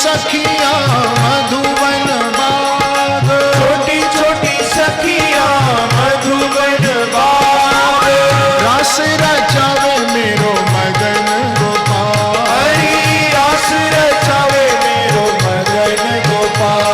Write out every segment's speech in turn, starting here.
सखियां मधुबन बाग, छोटी छोटी सखियां मधुबन बाग, रास रचावे मेरो मदन गोपाल, हरी रास रचावे मेरो मदन गोपाल।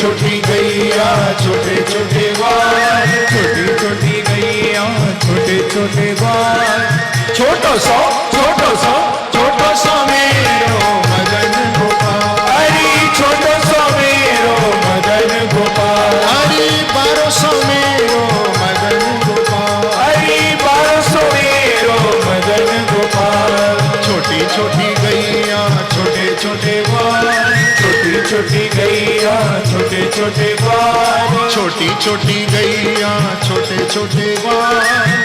छोटी गैया छोटे छोटे बाल, छोटी छोटी गैया छोटे छोटे बाल, छोटो सो मेरो मदन गोपाल, हरी छोटो सो मेरो मदन गोपाल, हरी 1200 मेरो मदन गोपाल, हरी 1200 मेरो मदन गोपाल। छोटी छोटी गैया छोटे छोटे बाल, छोटी छोटी गैया छोटे छोटे बाल, छोटी छोटी गैया छोटे छोटे बाल,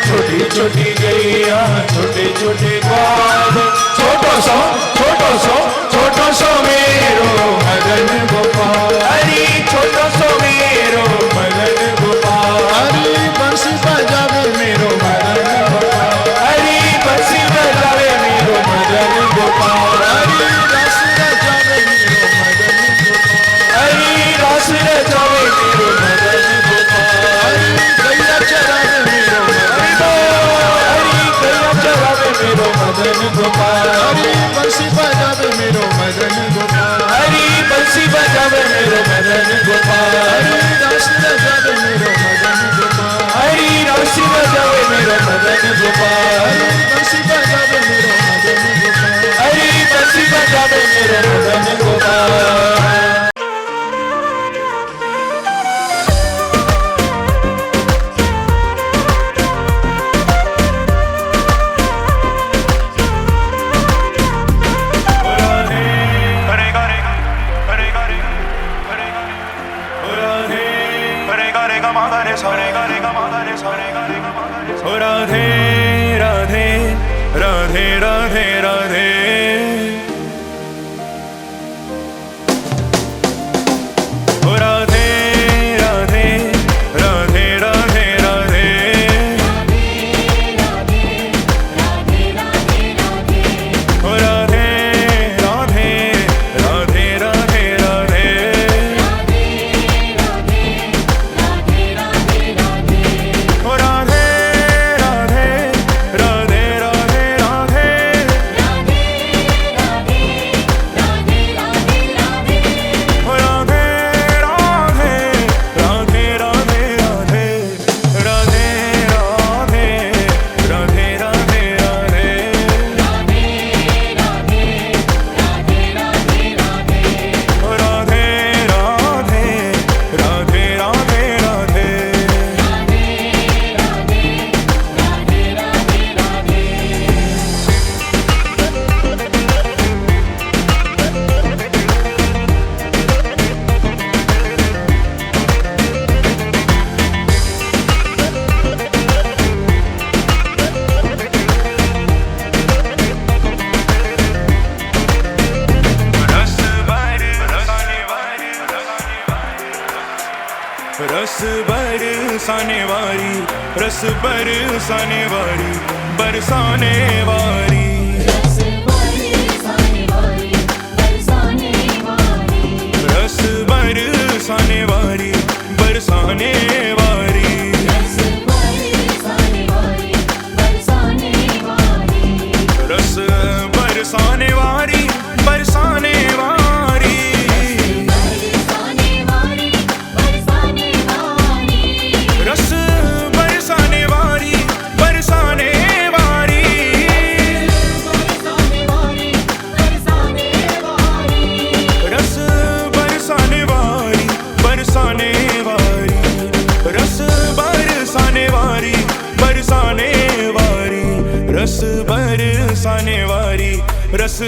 छोटी छोटी गैया छोटे छोटे बाल, छोटो सो मेरो मदन गोपाल, हरी छोटो सो मेरो मदन गोपाल, हरी बंसी बजावे मेरो मदन गोपाल, हरी बंसी बजावे मेरो मदन गोपाल, हरी रस रचावे मेरो मदन गोपाल, हरी रस रचावे मेरो मदन गोपाल, हरी गैया चरावे मेरो मदन गोपाल, हरी गैया चरावे मेरो मदन गोपाल, हरी बंसी बजावे मेरो मदन गोपाल, हरी बंसी बजावे मेरो मदन गोपाल, हरी रस रचावे मेरो मदन गोपाल, हरी रस बजावे मेरो मदन गोपाल, हरी बंसी बजावे मेरो मदन गोपाल, हरी बंसी बजावे मेरो मदन गोपाल। राधे राधे राधे राधे राधे, राधे राधे राधे राधे राधे, राधे राधे राधे राधे राधे, रस बरसाने वाली, रस बरसाने वाली, बरसाने वाली, रस बरसाने वाली, बरसाने वाली, रस बरसाने वाली, बरसाने वाली, रस बरसाने वाली, बरसाने वाली, रस बरसाने वाली, बरसाने वाली, बरसाने वाली, बरसाने वाली, रस बरसाने वाली, बरसाने वाली, रस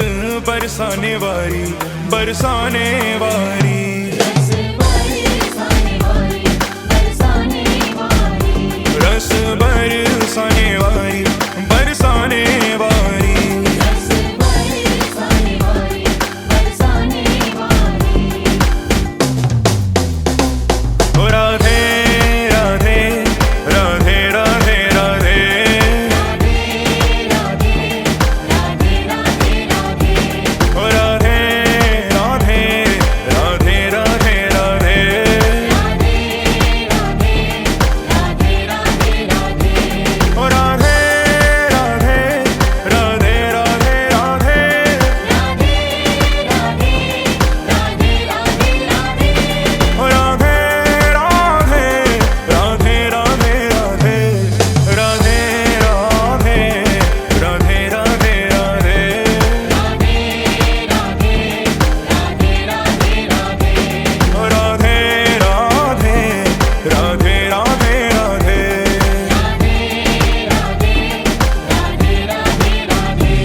बरसाने वारी बरसाने वारी रस बरसाने वारी बरसाने वारी रस बरसाने वारी बरसाने वारी रस बरसाने वारी बरसाने वारी ओ राधे राधे राधे राधे राधे राधे राधे राधे राधे ओ राधे राधे राधे राधे राधे राधे राधे राधे राधे राधे ओ राधे राधे राधे राधे राधे राधे राधे राधे राधे राधे ओ राधे राधे राधे राधे राधे राधे राधे राधे राधे राधे राधे राधे राधे राधे ओ राधे राधे राधे राधे राधे राधे राधे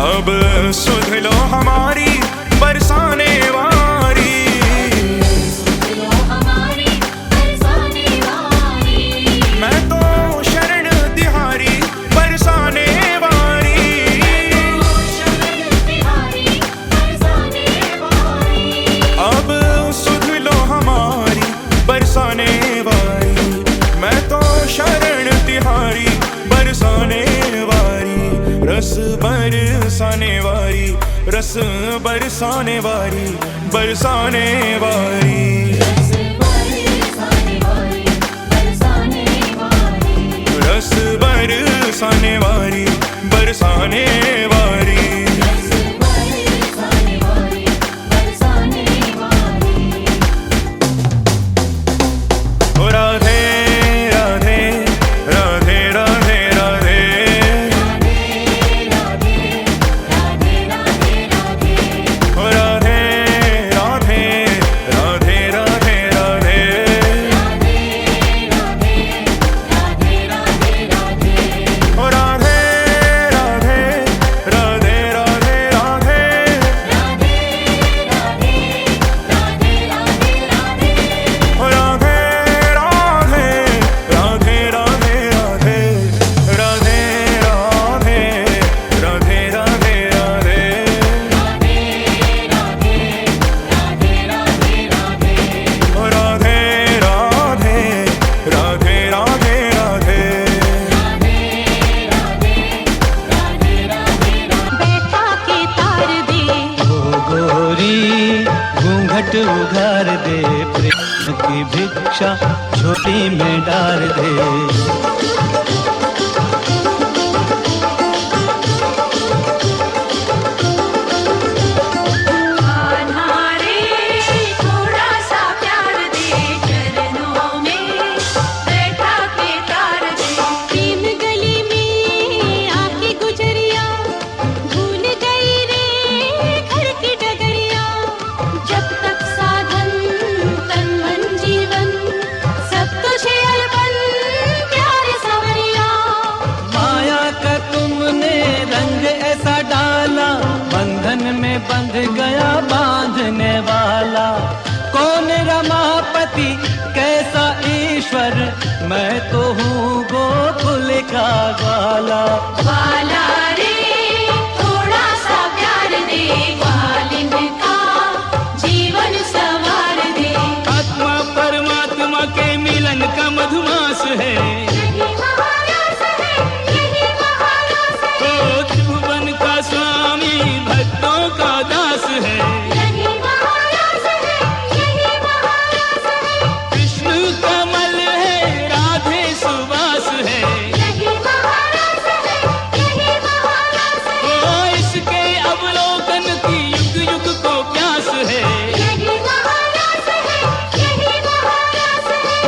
अब सुध लो हमारी बरसाने वारी लो हमारी बरसाने वारी मैं तो शरण तिहारी बरसाने वारी शरण तिहारी बरसाने वारी अब सुध लो हमारी बरसाने वारी मैं तो शरण तिहारी बरसाने वारी रस बरसाने वारी रस बरसाने वारी बरसाने वारी रस बरसाने वारी बरसाने वारी रस बरसाने वारी बरसाने वारी रस बरसाने वारी बरसाने वारी ओ राधे राधे राधे राधे राधे राधे राधे राधे राधे ओ राधे राधे राधे राधे राधे राधे राधे राधे राधे राधे ओ राधे राधे राधे राधे राधे राधे राधे राधे राधे राधे ओ राधे राधे राधे राधे राधे राधे राधे राधे राधे राधे ओ राधे राधे राधे राधे राधे बैठा के तार दे ओ गोरी घूंघट उघार दे, प्रेम की भिक्षा झोली में डाल दे। आन्हारे थोड़ा सा प्यार दे, चरणों में बैठा के तार दे। प्रेम गली में आके गुजरिया, भूल गई रे घर की डगरिया। जब तक साधन तन मन जीवन, सब कुछ अलबन प्यार सवरिया। माया का तुमने रंग ऐसा डाला, बंधन में बंध गया बांधने वाला। कौन रमापति कैसा ईश्वर, मैं तो हूँ गोकुल का ग्वाला। वाला रे थोड़ा सा प्यार दे, ग्वालिन का जीवन संवार दे। आत्मा परमात्मा के मिलन का मधुमास है, यही महारस है, यही महारस है, ओ त्रिभुवन का स्वामी भक्तों का दास है। यही महारस है, यही महारस है, कृष्ण कमल है, राधे सुवास है। यही महारस है, यही महारस है, ओ इसके अवलोकन की युग युग को प्यास है। यही महारस है, यही महारस है।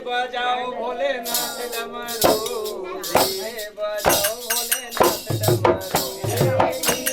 बजाओ भोलेनाथ डमरू धीरे बजाओ भोलेनाथ डमरू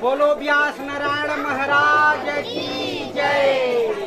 बोलो व्यास नारायण महाराज की जय।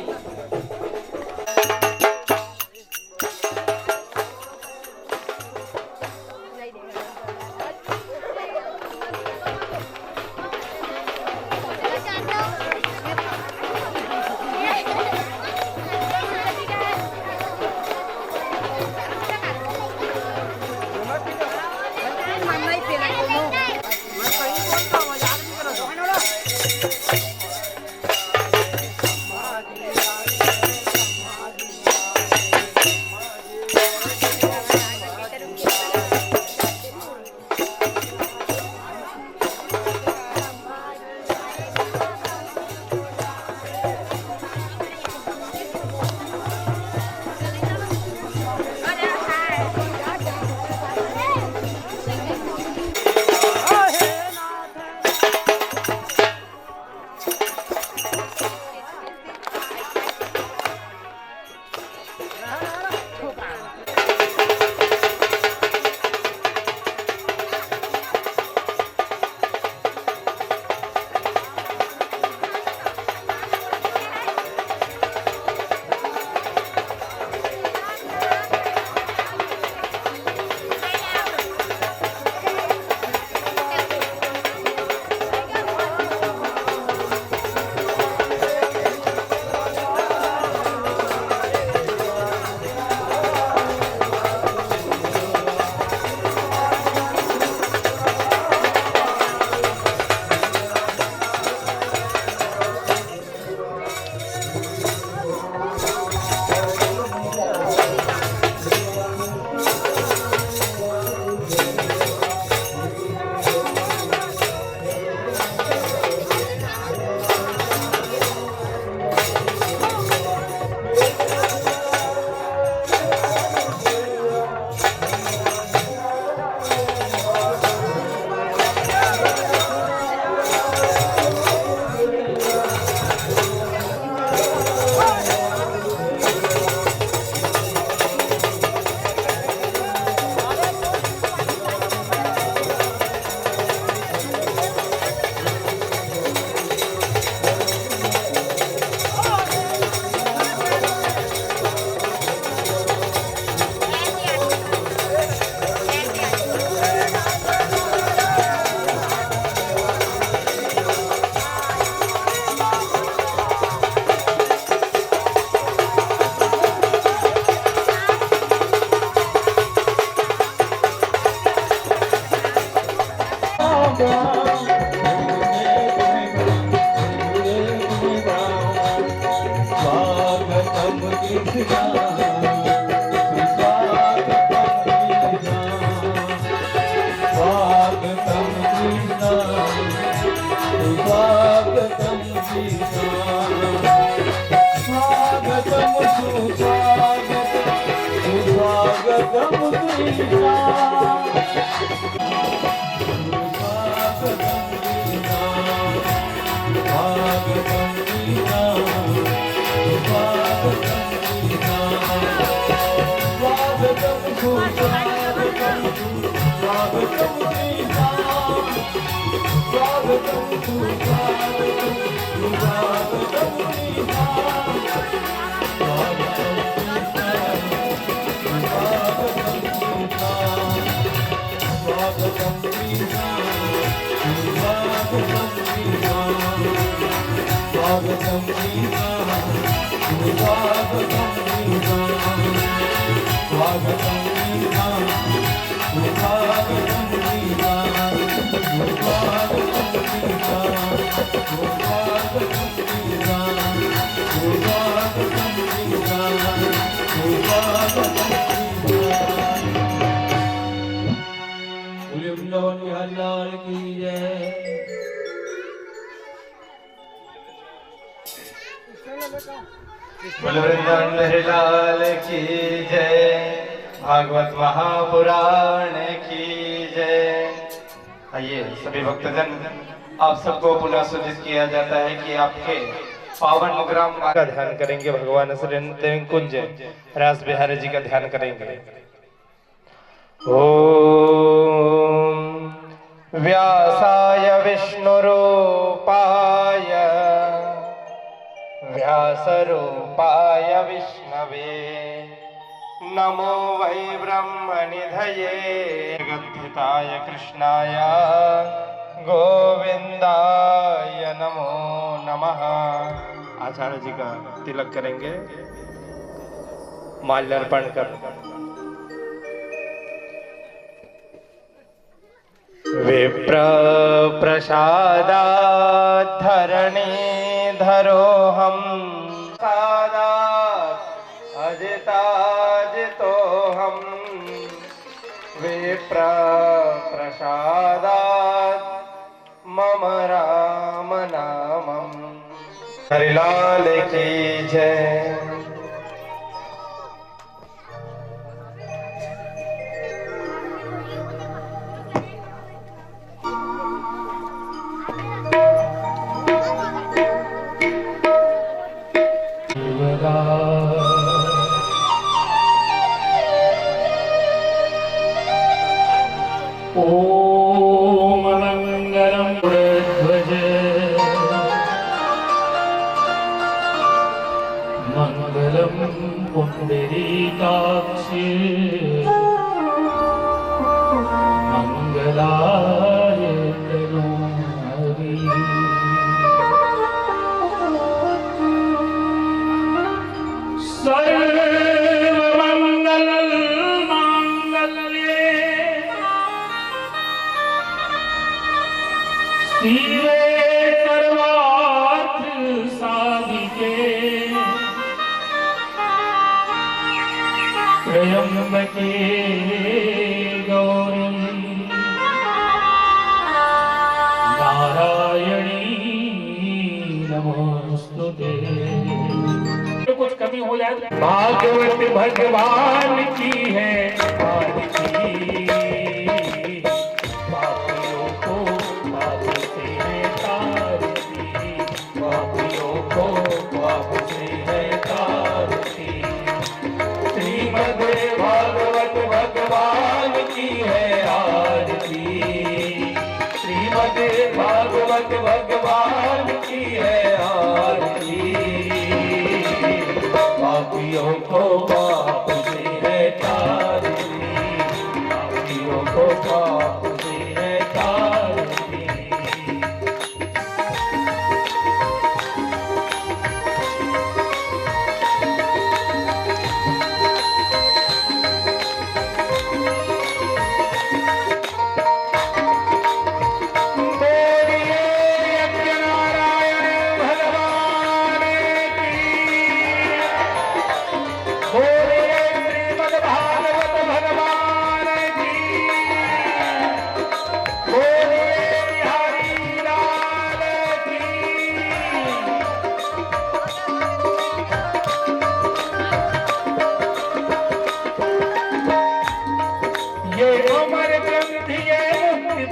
स्वागतम कृष्णा लाल की जय। बोलो वृंदावन बिहारी लाल की जय। भागवत महापुराण की जय। आइए सभी भक्तजन, आप सबको पुनः सूचित किया जाता है कि आपके पावन मुग्राम का ध्यान करेंगे। भगवान श्री कुंज रास बिहारी जी का ध्यान करेंगे। ओम व्यासाय विष्णुरूपाय व्यासरूपाय विष्णवे नमो वै ब्रह्मनिधये जगद्धिताय कृष्णाय गोविंदाय नमो नमः। आचार्य जी का तिलक करेंगे माल्यार्पण कर। विप्र प्रसादात् धरणीधरोऽहं सादात् अजिताजितोऽहं विप्र प्रसादात् मम राम नामम्। हरिलाल की जय। ओम मंगलम ध्वज मंगलम पुंडरीकाक्षी मंगलाय तनोहरि। सर्वमंगल मांगल्ये शिवे सर्वार्थ साधिके त्र्यंबके गौरी नारायणी नमोस्तुते। कुछ कमी हो जाए भागवत भगवान की है आरती। पापियों को पाप से है तारती। पापियों को पाप से है तारती। श्रीमद् भागवत भगवान की है आरती। श्रीमद् भागवत भगवान की है आरती। पापियों को पाप से है तारती। पापियों को पाप से है तारती।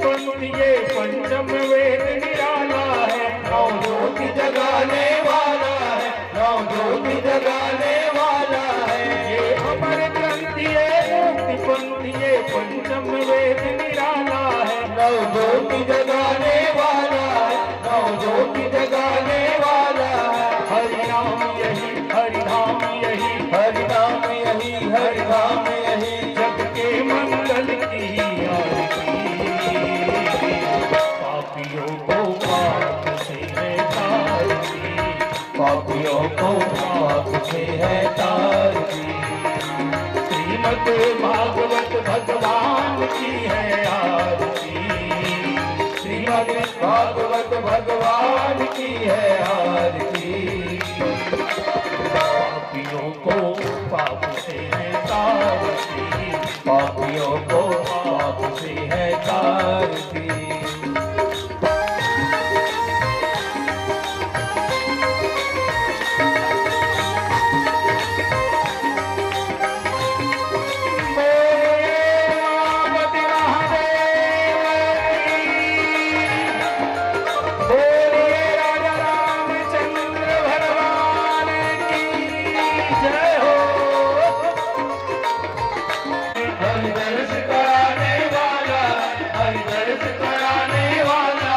पंथ ये पंचम वेद निराला है, नौ ज्योति जगाने वाला है, नौ ज्योति जगाने वाला है। ये अमर ग्रंथ ये मुक्ति पंथ ये पंचम वेद निराला है, नौ ज्योति जगाने वाला है, नौ ज्योति जगाने वाला है। हरि नाम यही हरि धाम यही, हरि नाम यही, हरि नाम यही, जग के मंगल की आरती। पापियों को पाप से है तारती, पापियों को पाप से है तारती। श्रीमद् भागवत भगवान की है आरती, श्रीमद् भागवत भगवान की है आरती। पापियों को पाप से है तारती, पापियों को पाप से है तारती। हरिदर्श कराने वाला, हरिदर्श कराने वाला,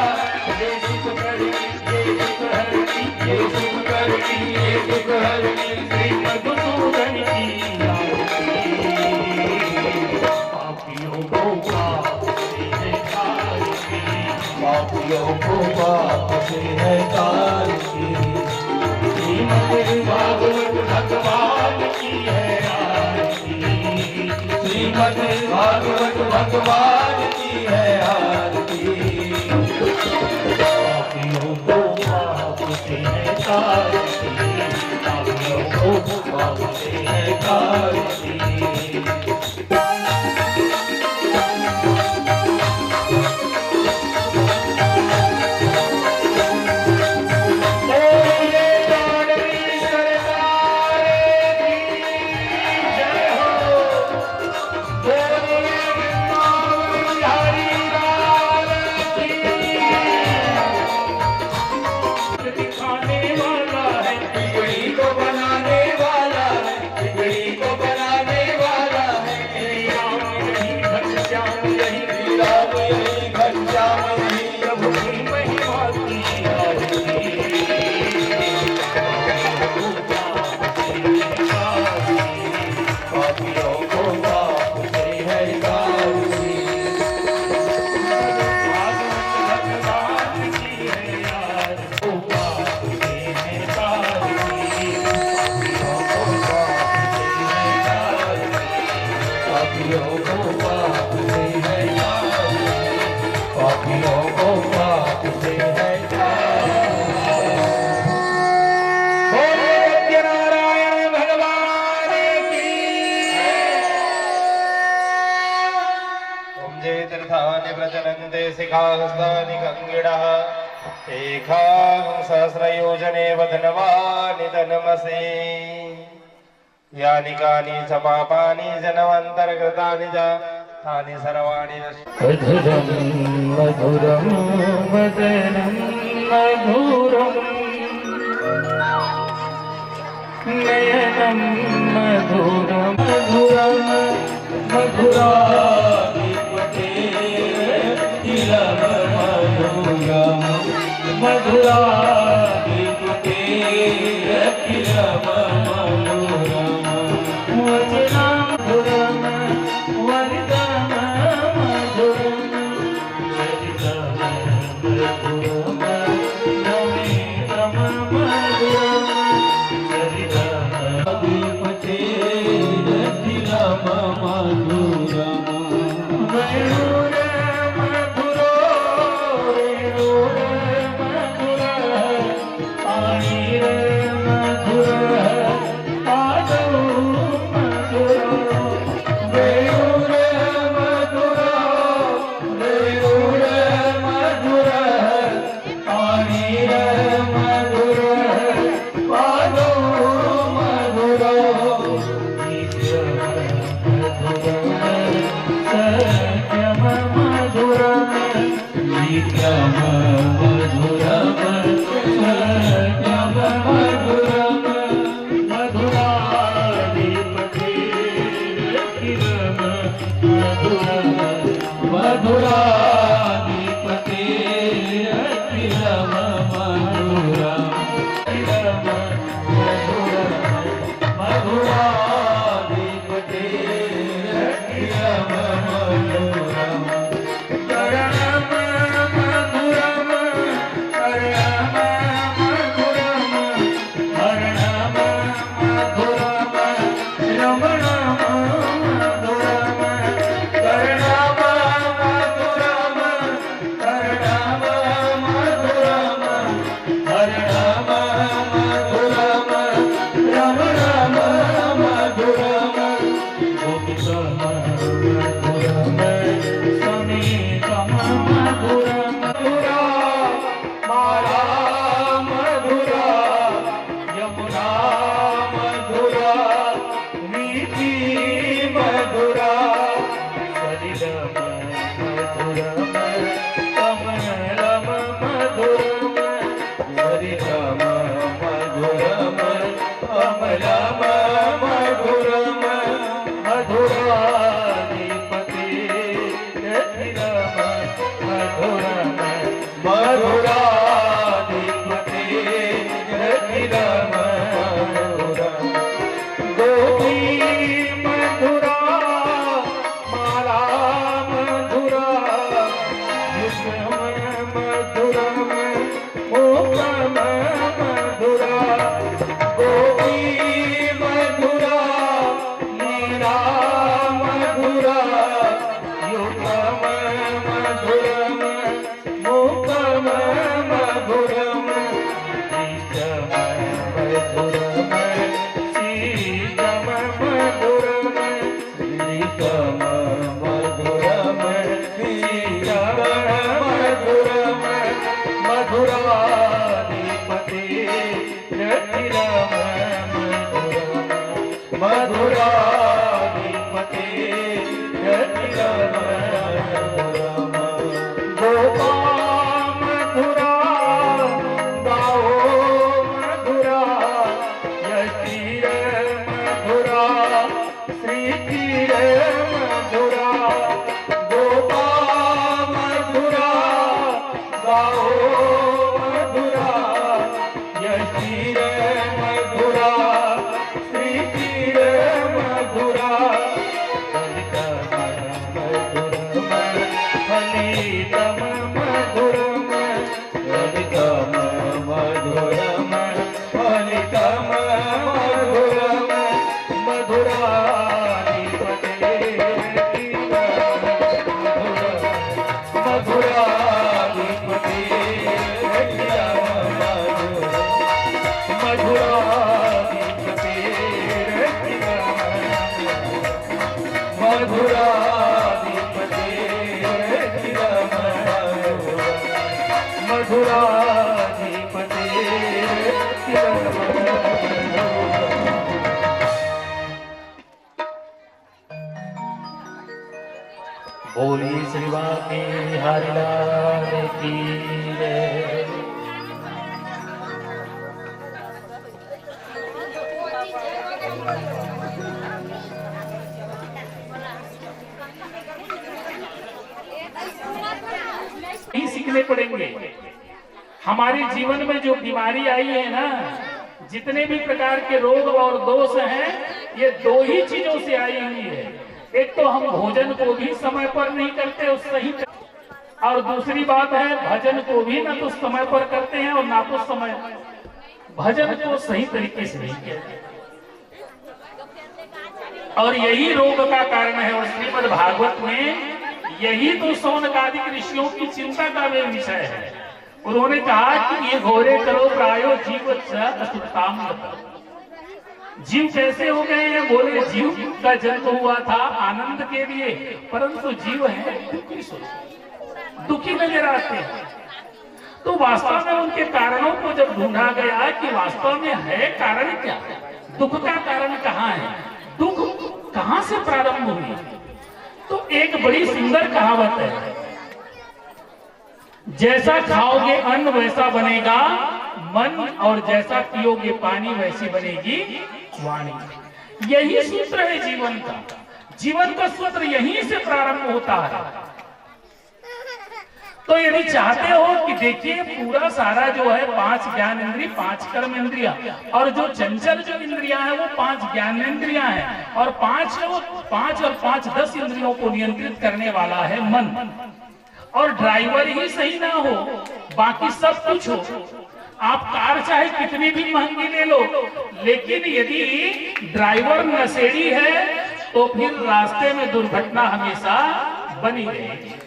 ये सुख करनी, ये दुख हरनी, ये सुख करनी, ये दुख हरनी, श्री मधुसूदन की आरती। पापियों को पाप से है तारती, पापियों को पाप से है तारती। श्रीमद् भागवत भगवान की है आरती, श्रीमद् भागवत भगवान की है आरती। पापियों को पाप से है तारती, पापियों को पाप से है तारती। दिखाने वाला है, बिगड़ी को बनाने वाला है, बिगड़ी को बनाने वाला है। श्री राम यही घनश्याम यही, श्री राम यही घनश्याम यही, प्रभु की महिमा की आरती। पापियों को पाप से है तारती। भागवत भगवान की है आरती, पाप से है तारती। पापियों को पाप से है तारती। पापियों को पाप से है तारती। बोले सत्यनारायण भगवान की। ओम जय तीर्थानि प्रचलन्ते शिखाहस्तानि गङ्गिणः एकां सहस्रयोजने वदनवानि धनमसे यानि कानि च पापानि जन्मान्तरकृतानि च तानि सर्वाणि मधुरं मधुरं वदनं मधुरं नयनं मधुरं मधुरं मधुराधिपते तिलक मधुरं मधुराधिपते तिलक मधुरं वचनं मधुरं वरदं मधुरं चरितं मधुरं नमितं मधुरं चरितं अधिपते तिलक मधुरम्। वेणुर मधुरो वेणुर मधुर पाणिर मधुर पादौ मधुर वेणुर मधुर, वेणुर मधुर, पाणिर मधुर, पादौ मधुर। नित्यं मधुरं सत्यं मधुराधिपते अखिलम मधुरा मधुराधिपते अखिलम मधुरा करणम मधुरम करणम मधुरम हरणम मधुरम रमणम मधुरम करणम मधुरम करणम मधुरम हरणम मधुरम रमणम मधुरम गोपितम मधुरम समीपम मधुरम मधुरा माला मधुरा यमुना मधुरा नीति मधुरा सलिलम मधुरम कमलम मधुरम सलिलम मधुरम कमलम मधुरम मधुराधिपते अखिलम मधुरम मधुराधिपते अखिलम मधुरम गोपी मधुरा माला मधुरा युष्म मधुरम मोहम मधुरा गोपी मधुरा मीरा मधुरा युगम मधुरम मोहम मधुरम प्रीतम मधुरम सीतम मधुरम प्रीतम मधुरम सीतम मधुरम मधुराधिपते अखिलम मधुरम मधुराधिपते अखिलम मधुरम गोपा मधुरा गाओ मधुरा यतीर मधुरा श्रीतीर मधुरा गोपा मधुरा गाओ मधुरा यतीर मधुरा श्रीतीर मधुरा फलितम मधुरम फलितम मधुरम फलितम मधुरम मधुराधिपते मधुराधिपते मधुराधिपते मधुराधिपते मधुराधिपते बोलिए श्री बाकी हरिलाल की जय। नहीं सीखने पड़ेंगे। हमारे जीवन में जो बीमारी आई है ना, जितने भी प्रकार के रोग और दोष हैं, ये दो ही चीजों से आई हुई है। एक तो हम भोजन को भी समय पर नहीं करते और सही, और दूसरी बात है भजन को भी ना तो समय पर करते हैं और ना तो समय भजन को सही तरीके से नहीं करते, और यही रोग का कारण है। और श्रीमद् भागवत में यही तो शौनकादिक ऋषियों की चिंता का वे विषय है। उन्होंने कहा कि ये घोरे करो प्रायो जीव असुताम। जीव कैसे हो गए हैं? बोले जीव का जन्म हुआ था आनंद के लिए, परंतु जीव है दुखी नजर आते हैं। तो वास्तव में उनके कारणों को जब ढूंढा गया कि वास्तव में है कारण क्या, दुख का कारण कहाँ है, दुख कहाँ से प्रारंभ हुई, तो एक बड़ी सुंदर कहावत है, जैसा खाओगे अन्न वैसा बनेगा मन, और जैसा पियोगे पानी वैसी बनेगी वाणी। यही सूत्र है जीवन का। जीवन का सूत्र यहीं से प्रारंभ होता है। तो यदि चाहते हो कि देखिए पूरा सारा जो है 5 ज्ञान इंद्रिय 5 कर्म इंद्रिया और जो चंचल जो इंद्रियां हैं वो 5 ज्ञान इंद्रियां हैं और 5 और 5 10 इंद्रियों को नियंत्रित करने वाला है मन। और ड्राइवर ही सही ना हो, बाकी सब कुछ हो। आप कार चाहे कितनी भी महंगी ले लो, लेकिन यदि ड्राइवर नशेड़ी है तो फिर रास्ते में दुर्घटना हमेशा बनी रहेगी।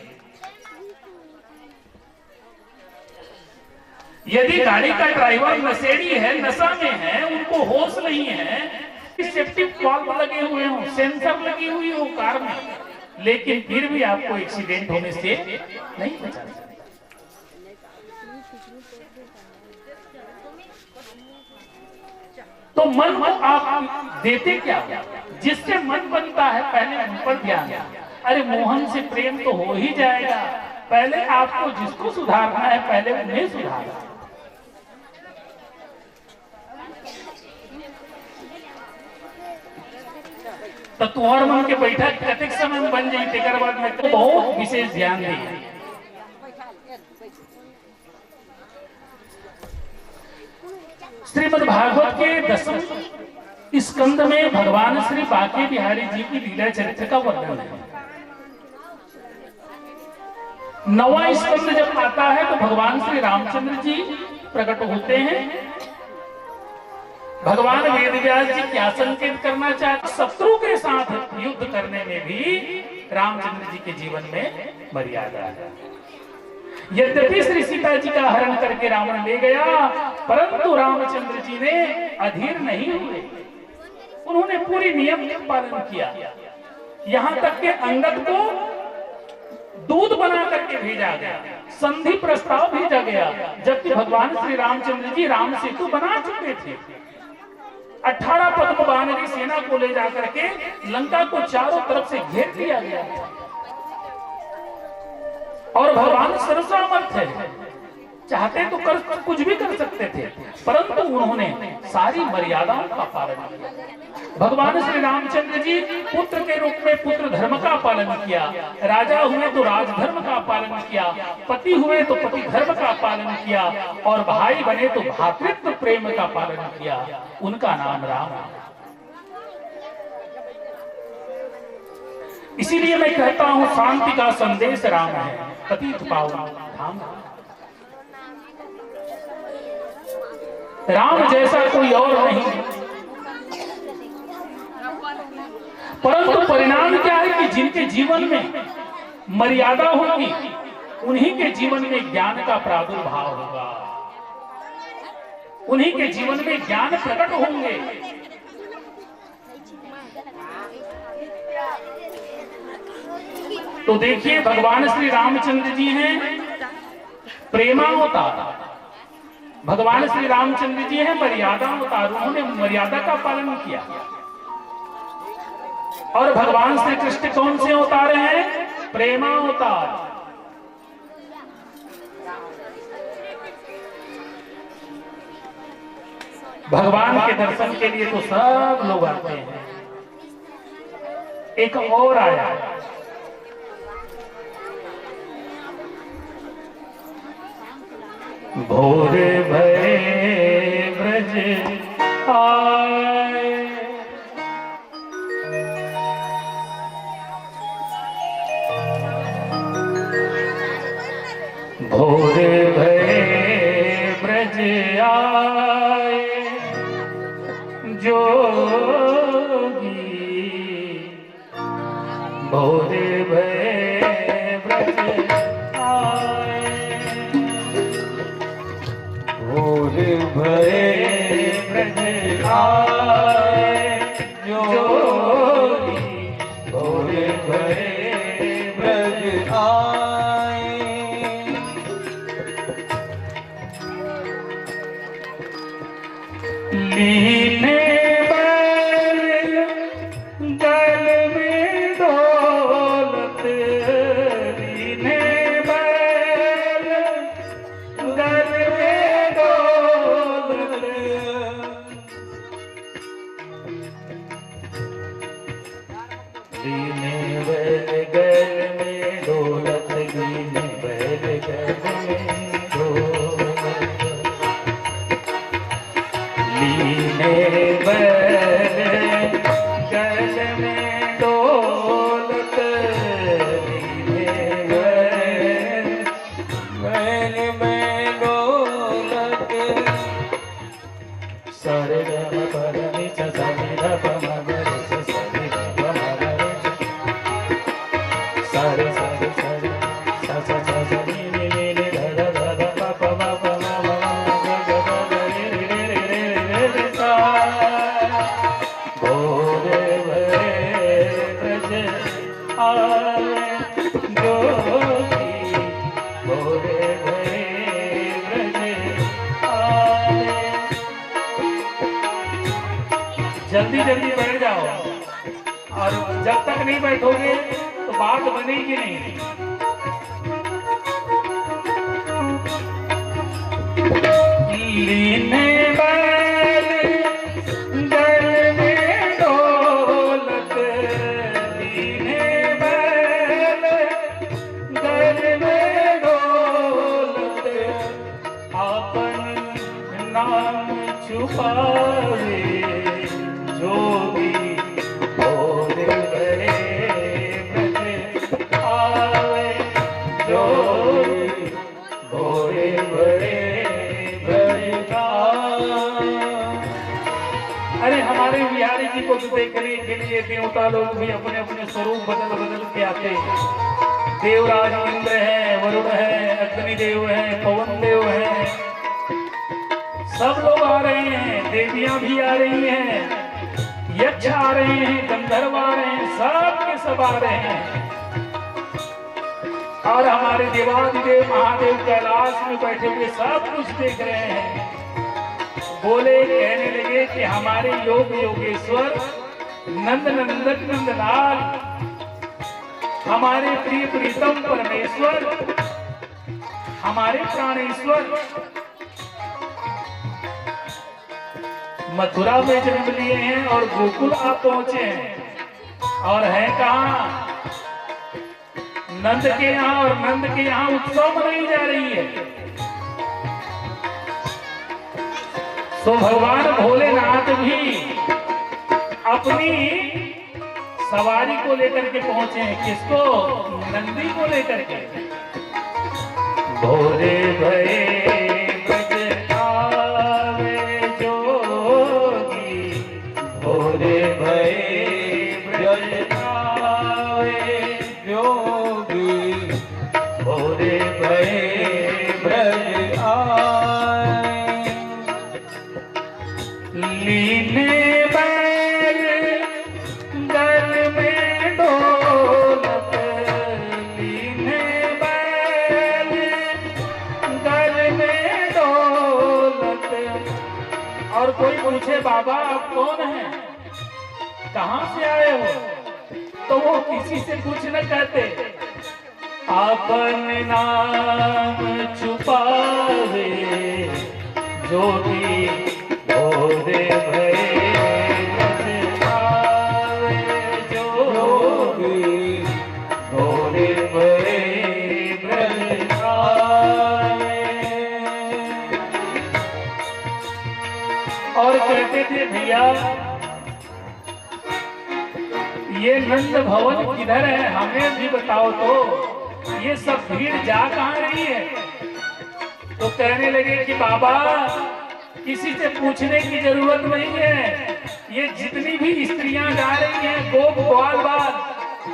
यदि गाड़ी का ड्राइवर नशेड़ी है, नशा में है, उनको होश नहीं है, सेफ्टी वाल्व लगे हुए हो, सेंसर लगी हुई हो कार में, लेकिन फिर भी आपको एक्सीडेंट होने से नहीं बचा सकते। तो मन को आप देते क्या? जिससे मन बनता है पहले उन पर ध्यान। अरे मोहन से प्रेम तो हो ही जाएगा, पहले आपको जिसको सुधारना है पहले उन्हें सुधारना। तो तुम्हार मन के बैठक कतेक समय में बन जाए तेकर बाद में तो बहुत विशेष ध्यान दी। श्रीमद् भागवत के 10वें स्कंद में भगवान श्री बांके बिहारी जी की लीला चरित्र का वर्णन है। 9वां स्कंद जब आता है तो भगवान श्री रामचंद्र जी प्रकट होते हैं। भगवान वेदव्यास जी क्या संकेत करना चाहते? शत्रु के साथ युद्ध करने में भी रामचंद्र जी के जीवन में मर्यादा है। यद्यपि श्री सीता जी का हरण करके रावण ले गया, परंतु रामचंद्र जी ने अधीर नहीं हुए, उन्होंने पूरी नियम का पालन किया। यहाँ तक के अंगद को दूध बना करके भेजा गया, संधि प्रस्ताव भेजा गया, जबकि भगवान श्री रामचंद्र जी राम सेतु बना चुके थे। 18 पद्म बानरी सेना को ले जाकर के लंका को चारों तरफ से घेर दिया गया और भगवान सर्वसामर्थ है, चाहते तो कुछ भी कर सकते थे, परंतु उन्होंने सारी मर्यादाओं का पालन किया। भगवान श्री रामचंद्र जी पुत्र के रूप में पुत्र धर्म का पालन किया, राजा हुए तो राजधर्म का पालन किया, पति हुए तो पति धर्म का पालन किया और भाई बने तो भातृत्व प्रेम का पालन किया। उनका नाम राम है। इसीलिए मैं कहता हूं शांति का संदेश राम है, पतित पावन धाम। राम जैसा कोई और नहीं, परंतु परिणाम क्या है कि जिनके जीवन में मर्यादा होगी उन्हीं के जीवन में ज्ञान का प्रादुर्भाव होगा, उन्हीं के जीवन में ज्ञान प्रकट होंगे। तो देखिए भगवान श्री रामचंद्र जी हैं प्रेमावतार, भगवान श्री रामचंद्र जी हैं मर्यादा अवतार, उन्होंने मर्यादा का पालन किया। और भगवान श्री कृष्ण कौन से अवतार हैं? प्रेमावतार। भगवान के दर्शन के लिए तो सब लोग आते हैं। एक और आया, भोर भये ब्रज आए, भोर भये ब्रज आए जोगी, भोर भये ब्रज आए, भोर भये ब्रज आए जोगी, भोर भये ब्रज आए। लीने बैल गल में दौलत, लीने बैल गल में दौलत, लीने बैल गल में ढोलक लीने बैल गल में ढोलक लीने बैल गल में ढोलक लीने बैल में ढोलक सारे ग म प ध नि सा सा नि ध प म ग रे सा सा नि ध प म ग रे सारे सारे सारे सा सा सा सा नि नि नि नि ध ध ध ध प प म प म म ग ग ग ग रे रे रे रे रे रे सा भोरे भरे ब्रज आवे जोगी भोरे भरे ब्रज आवे। जल्दी जल्दी बैठ जाओ और जब तक नहीं बैठोगे तो बात बनेगी नहीं। लीने बैल गल में ढोलक लीने बैल गल में ढोलक अपन नाम छुपावे जोगी भोरे भरे ब्रज आवे जोगी भोरे भरे ब्रज आवे। अरे हमारे बिहारी जी को तो देखने के लिए देवता लोग भी अपने अपने स्वरूप बदल बदल के आते हैं। देवराज इंद्र है, वरुण है, अग्नि देव है, पवन देव है, सब लोग आ रहे हैं। देवियां भी आ रही हैं, यक्ष आ रहे हैं, गंधर्व आ रहे हैं, सब के सब आ रहे हैं। और हमारे देवादिदेव महादेव कैलाश में बैठे हुए सब कुछ देख रहे हैं। बोले कहने लगे कि हमारे योग योगेश्वर नंद नंदन नंदलाल, हमारे प्रिय प्रीतम परमेश्वर, हमारे प्राणेश्वर मथुरा में जन्म लिए हैं और गोकुल आप पहुंचे हैं। और है कहाँ? नंद के यहाँ। और नंद के यहाँ उत्सव मनाई जा रही है। तो भगवान भोलेनाथ भी अपनी सवारी को लेकर के पहुंचे हैं। किसको? नंदी को लेकर के। भोरे भये ब्रज आवे जोगी भोरे भये ब्रज आवे जोगी भोरे भये ब्रज आवे। लीने बैल गल में ढोलक लीने बैल गल में ढोलक। और कोई पूछे बाबा आप कौन हैं, कहाँ से आए हो, तो वो किसी से कुछ न कहते, अपन नाम छुपावे जोगी भोरे भये ब्रज आवे जोगी भोरे भये ब्रज आवे। और कहते थे भैया ये नंद भवन किधर है, हमें भी बताओ तो, ये सब भीड़ जा कहाँ रही है। तो कहने लगे कि बाबा किसी से पूछने की जरूरत नहीं है, ये जितनी भी स्त्रियां जा रही हैं गोप ग्वाल बाल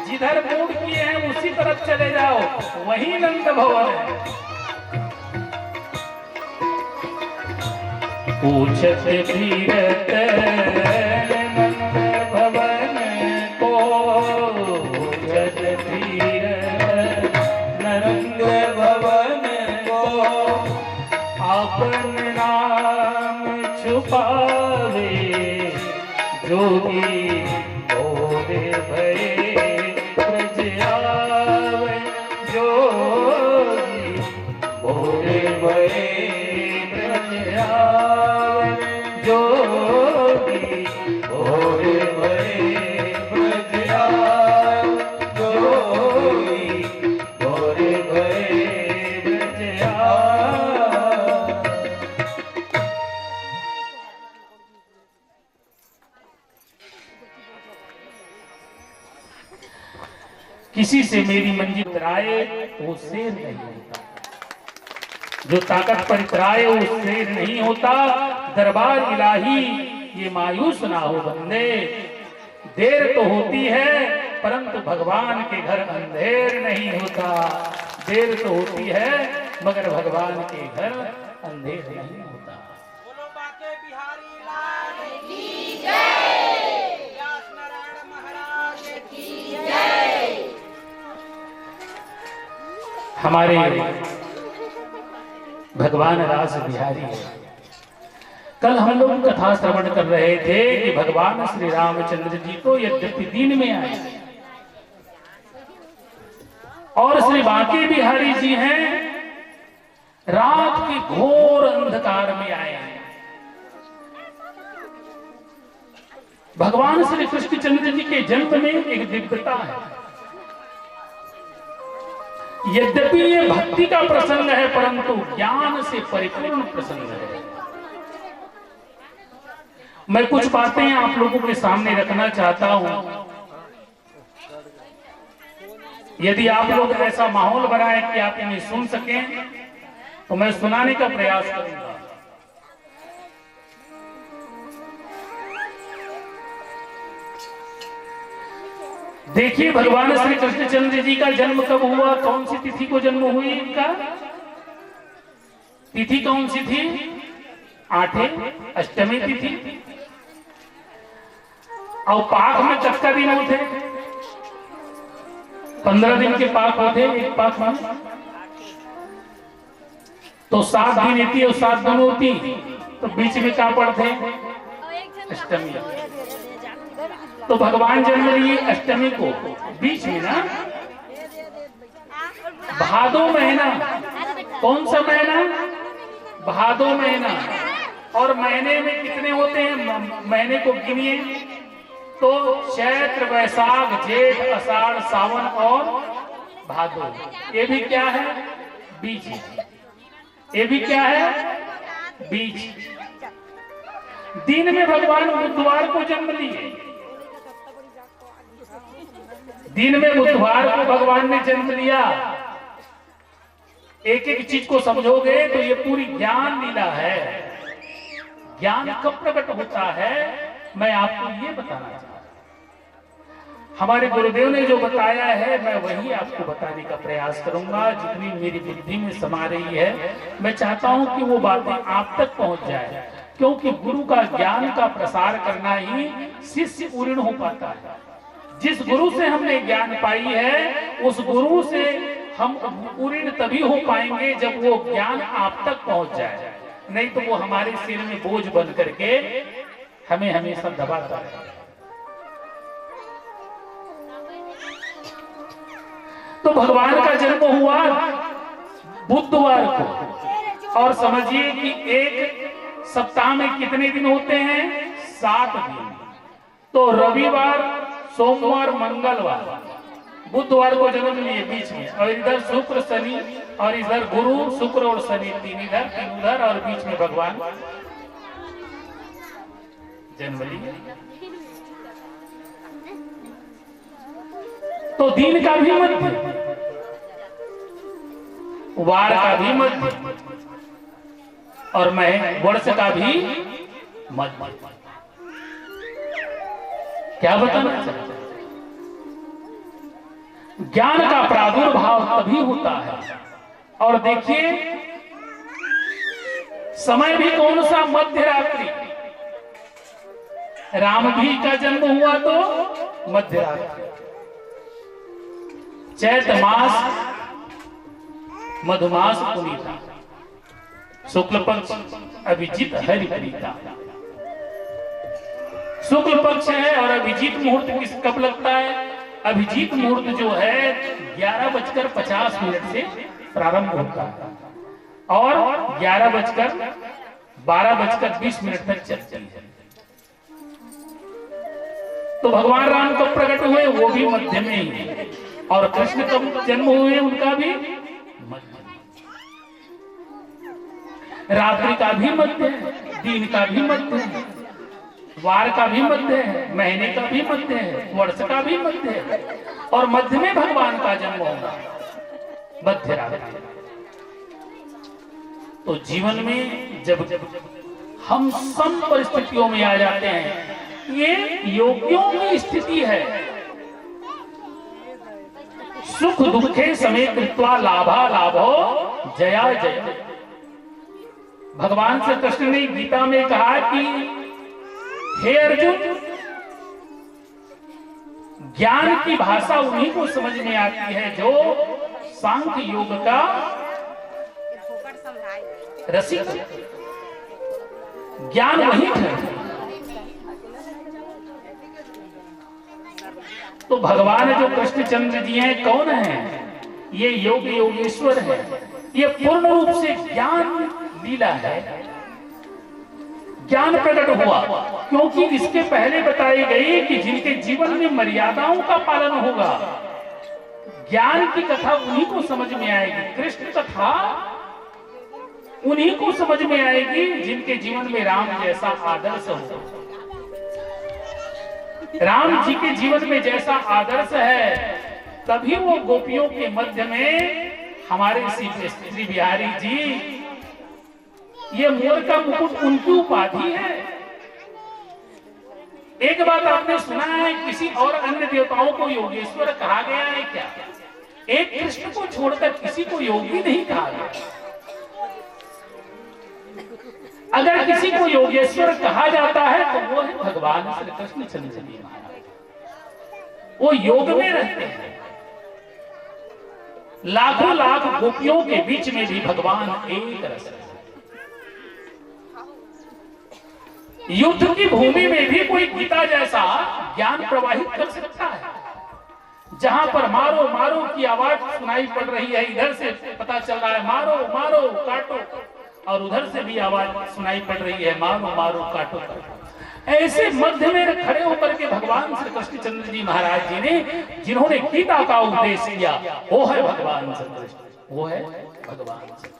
जिधर मूड किए हैं उसी तरफ चले जाओ, वही नंद भवन है। पूछत भीरत नंद भवन को, पूछत भीरत नंद भवन को, अपन नाम छुपावे जोगी भोरे भये ब्रज आवे जोगी भोरे भये ब्रज आवे जोगी किसी से मेरी मंजिल इतराए वो शेर नहीं होता, जो ताकत पर इतराए वो शेर नहीं होता। दरबार इलाही ये मायूस ना हो बंदे, देर तो होती है परंतु भगवान के घर अंधेर नहीं होता। देर तो होती है मगर भगवान के घर अंधेर नहीं होता। बोलो बाके बिहारी लाल की जय, व्यास नारायण महाराज की जय। हमारे भगवान रास बिहारी है। कल हम लोग कथा श्रवण कर रहे थे कि भगवान श्री रामचंद्र जी तो यद्यपि दिन में आए और श्री बांके बिहारी जी हैं रात के घोर अंधकार में आए हैं। भगवान श्री कृष्णचंद्र जी के जन्म में एक दिव्यता है। यद्यपि ये भक्ति का प्रसंग है परंतु ज्ञान से परिपूर्ण प्रसंग है। मैं कुछ बातें आप लोगों के सामने रखना चाहता हूं। यदि आप लोग ऐसा माहौल बनाए कि आप इन्हें सुन सकें तो मैं सुनाने का प्रयास करूंगा। देखिए भगवान श्री कृष्णचंद्र जी का जन्म कब हुआ, कौन सी तिथि को जन्म हुई इनका? तिथि कौन सी थी? 8 अष्टमी तिथि। और पाक में कितना दिन होते? 15 दिन के पाक होते एक पाक में, तो 7 दिन होती और 7 दिन होती, तो बीच में क्या पड़ते? अष्टमी। तो भगवान जन्म लिए अष्टमी को, बीच में ना भादो महीना। कौन सा महीना? भादो महीना। और महीने में कितने होते हैं? महीने को गिनिए तो चैत्र वैशाख जेठ आषाढ़ सावन और भादो। ये भी क्या है? बीज। ये भी क्या है? बीज। दिन में भगवान बुधवार को जन्म लिए। दिन में बुधवार को भगवान ने जन्म लिया। एक एक चीज को समझोगे तो ये पूरी ज्ञान लीला है। ज्ञान कब प्रकट होता है मैं आपको ये बताना चाहता हूं। हमारे गुरुदेव ने जो बताया है मैं वही आपको बताने का प्रयास करूंगा। जितनी मेरी बुद्धि में समा रही है मैं चाहता हूं कि वो बातें आप तक पहुंच जाए, क्योंकि गुरु का ज्ञान का प्रसार करना ही शिष्य पूर्ण हो पाता है। जिस गुरु से हमने ज्ञान पाई है उस गुरु से हम पूर्ण तभी हो पाएंगे जब वो ज्ञान आप तक पहुंच जाए, नहीं तो वो हमारे सिर में बोझ बन करके हमें हमेशा दबाता है। तो भगवान का जन्म हुआ बुधवार को, और समझिए कि एक सप्ताह में कितने दिन होते हैं? 7 दिन। तो रविवार सोमवार मंगलवार बुधवार को जन्म लिए बीच में, और इधर शुक्र शनि, और इधर गुरु शुक्र और शनि, 3 इधर 3 उधर, और बीच में भगवान जन्म लिए। तो दिन का भी मध्य, वार का भी मध्य, और मैं वर्ष का भी मध्य। क्या बताना चाहते हैं? ज्ञान का प्रादुर्भाव तभी होता है। और देखिए समय भी कौन सा? मध्य रात्रि। राम जी का जन्म हुआ तो मध्य रात्रि। चैत मास मधुमास पुनीता, शुक्ल पक्ष अभिजीत हरि प्रीता। शुक्ल पक्ष है और अभिजीत मुहूर्त किस कब लगता है? अभिजीत मुहूर्त जो है 11:50 से प्रारंभ होता है और 12:20 तक चलती है। तो भगवान राम कब प्रकट हुए? वो भी मध्य में ही। और कृष्ण कब जन्म हुए? उनका भी मध्य। रात्रि का भी मध्य है, दिन का भी मध्य है। वार का भी मध्य है, महीने का भी मध्य है, वर्ष का भी मध्य है, और मध्य में भगवान का जन्म होगा, मध्य रात्रि। तो जीवन में जब हम सम परिस्थितियों में आ जाते हैं, ये योगियों की स्थिति है। सुख दुखे समय कृत्वा लाभा लाभो जया जय। भगवान श्री कृष्ण ने गीता में कहा कि हे अर्जुन, ज्ञान की भाषा उन्हीं को समझ में आती है जो सांख्य योग का रसिक है। ज्ञान वही है। तो भगवान जो कृष्णचंद्र जी हैं कौन है? ये योग योगेश्वर है। ये पूर्ण रूप से ज्ञान लीला है, ज्ञान प्रकट हुआ, क्योंकि इसके पहले बताई गई कि जिनके जीवन में मर्यादाओं का पालन होगा, ज्ञान की कथा उन्हीं को समझ में आएगी। कृष्ण कथा उन्हीं को समझ में आएगी जिनके जीवन में राम जैसा आदर्श हो। राम जी के जीवन में जैसा आदर्श है, तभी वो गोपियों के मध्य में हमारे श्री बिहारी जी, ये मोर का मुकुट उनकी उपाधि है। एक बात आपने सुना है, किसी और अन्य देवताओं को योगेश्वर कहा गया है क्या? एक कृष्ण को छोड़कर किसी को योगी नहीं कहा गया। अगर किसी को योगेश्वर कहा जाता है तो वो है भगवान श्री कृष्ण चंद्र जी महाराज। वो योग में रहते हैं। लाखों लाख गोपियों के बीच में भी भगवान एक रस है। युद्ध की भूमि में भी कोई गीता जैसा ज्ञान प्रवाहित कर सकता है। जहां पर मारो मारो की आवाज सुनाई पड़ रही है, इधर से पता चल रहा है मारो मारो काटो, और उधर से भी आवाज सुनाई पड़ रही है मारो मारो काटो काटो। ऐसे मध्य में खड़े होकर के भगवान श्री कृष्णचंद्र जी महाराज जी ने, जिन्होंने गीता का उपदेश किया, वो है भगवान श्री कृष्ण, वो है भगवान श्री कृष्ण।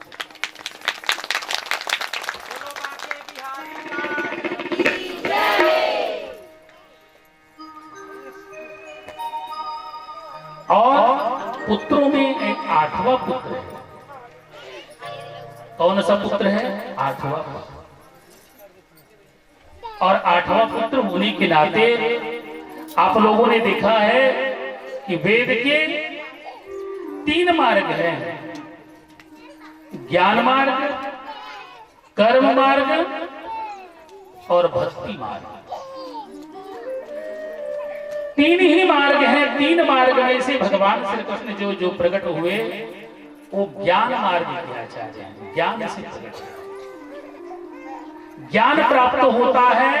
और पुत्रों में एक 8वां पुत्र है। कौन सा पुत्र है? 8वां। और 8वां पुत्र होने के नाते आप लोगों ने देखा है कि वेद के 3 मार्ग हैं, ज्ञान मार्ग, कर्म मार्ग और भक्ति मार्ग। 3 ही मार्ग हैं। 3 मार्ग में से भगवान श्री कृष्ण जो प्रकट हुए वो ज्ञान मार्ग के आचार्य हैं। ज्ञान से ज्ञान प्राप्त होता है।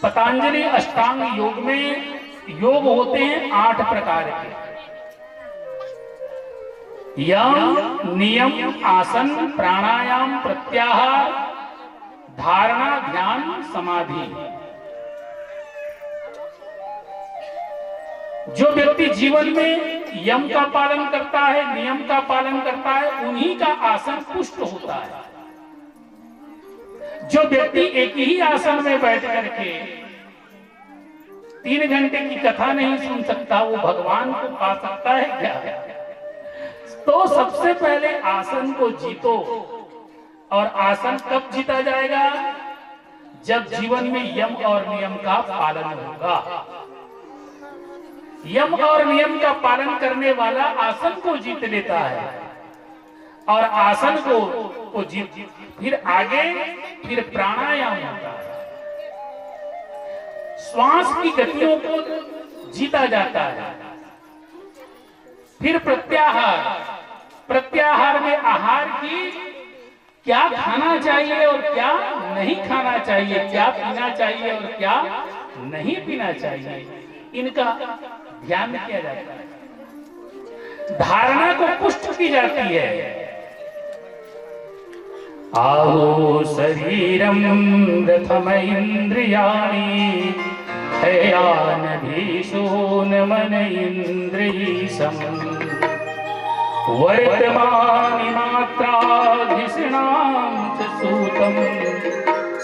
पतंजलि अष्टांग योग में योग होते हैं 8 प्रकार के। यम, नियम, आसन, प्राणायाम, प्रत्याहार, धारणा, ध्यान, समाधि। जो व्यक्ति जीवन में यम का पालन करता है, नियम का पालन करता है, उन्हीं का आसन पुष्ट होता है। जो व्यक्ति एक ही आसन में बैठ करके 3 घंटे की कथा नहीं सुन सकता, वो भगवान को पा सकता है क्या? तो सबसे पहले आसन को जीतो। और आसन कब जीता जाएगा? जब जीवन में यम और नियम का पालन होगा। यम और नियम का पालन करने वाला आसन को जीत लेता है, और आसन को जीत फिर आगे फिर प्राणायाम होता है। श्वास की गतियों को जीता जाता है। फिर प्रत्याहार, प्रत्याहार में आहार की क्या खाना चाहिए और क्या नहीं खाना चाहिए, क्या पीना चाहिए और क्या नहीं पीना चाहिए, इनका ध्यान किया जाता है। धारणा को पुष्ट की जाती है। आहो शरीरम रथम इंद्रियाणि हयान भीषोन मन इंद्रियसम वर्तमानि मात्राधिषणां च सूतं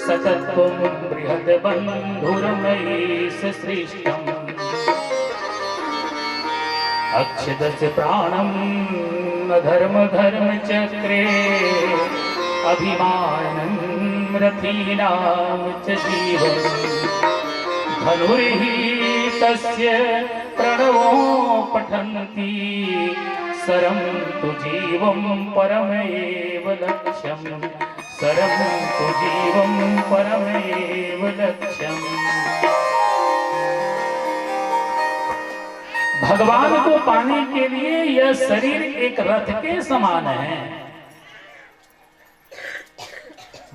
सतत्वं बृहद् बन्धुर्मयीश सृष्टम् अक्षदस्य प्राणम् अधर्म धर्म चक्रे अभिमानं रथीनां च जीवम् धनुर्हि तस्य प्रणवो पठन्ति सरं तु जीवं परमेव लक्ष्यम् सरं तु जीवं परमेव लक्ष्यम्। भगवान को पाने के लिए यह शरीर एक रथ के समान है।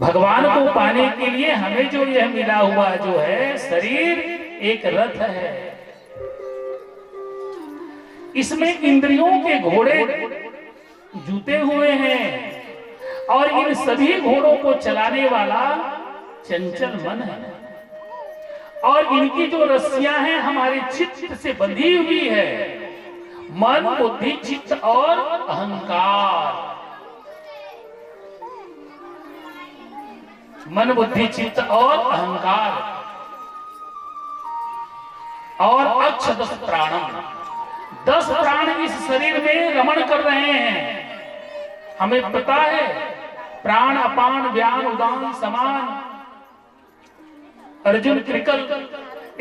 भगवान को पाने के लिए हमें जो यह मिला हुआ जो है शरीर एक रथ है। इसमें इंद्रियों के घोड़े जुते हुए हैं और इन सभी घोड़ों को चलाने वाला चंचल मन है और इनकी जो रस्सियां हैं हमारे चित्त से बंधी हुई है। मन बुद्धि चित्त और अहंकार, मन बुद्धि चित्त और अहंकार और अक्ष 10 प्राणम, 10 प्राण इस शरीर में रमण कर रहे हैं। हमें पता है प्राण अपान व्यान उदान समान अर्जुन कृकल,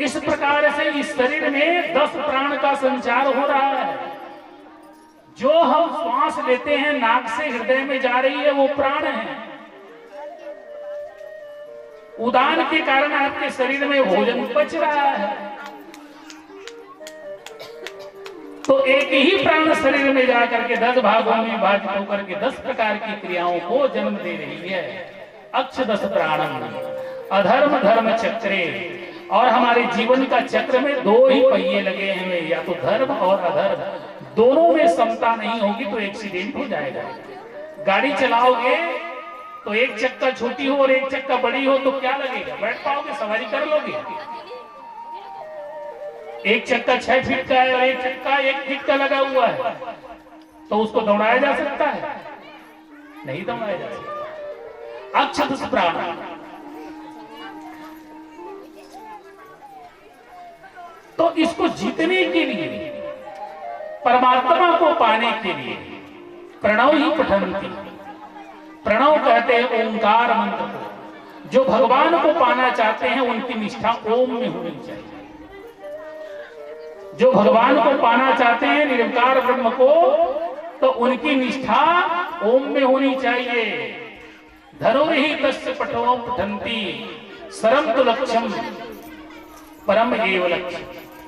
इस प्रकार से इस शरीर में 10 प्राण का संचार हो रहा है। जो हम श्वास लेते हैं नाक से हृदय में जा रही है वो प्राण है। उदान के कारण आपके शरीर में भोजन पच रहा है तो एक ही प्राण शरीर में जाकर के 10 भागों में विभाजित होकर के 10 प्रकार की क्रियाओं को जन्म दे रही है। अक्ष 10 प्राणम अधर्म धर्म चक्रे, और हमारे जीवन का चक्र में 2 ही पहिए लगे हैं, या तो धर्म और अधर्म। दोनों में समता नहीं होगी तो एक्सीडेंट हो जाएगा। गाड़ी चलाओगे तो एक चक्का छोटी हो और एक चक्का बड़ी हो तो क्या लगेगा, बैठ पाओगे, सवारी कर लोगे? एक चक्का 6 फीट का है और एक चक्का 1 फीट का लगा हुआ है तो उसको दौड़ाया जा सकता है? नहीं दौड़ाया जा सकता। अक्ष 10 प्राण, तो इसको जीतने के लिए, परमात्मा को पाने के लिए प्रणव ही पठन्ति। प्रणव कहते हैं ओंकार मंत्र को। जो भगवान को पाना चाहते हैं उनकी निष्ठा ओम में होनी चाहिए। जो भगवान को पाना चाहते हैं निरंकार ब्रह्म को, तो उनकी निष्ठा ओम में होनी चाहिए। धनुर्हि तस्य पठवो पठन्ति सरम तु लक्ष्यम परम एव लक्ष्यम।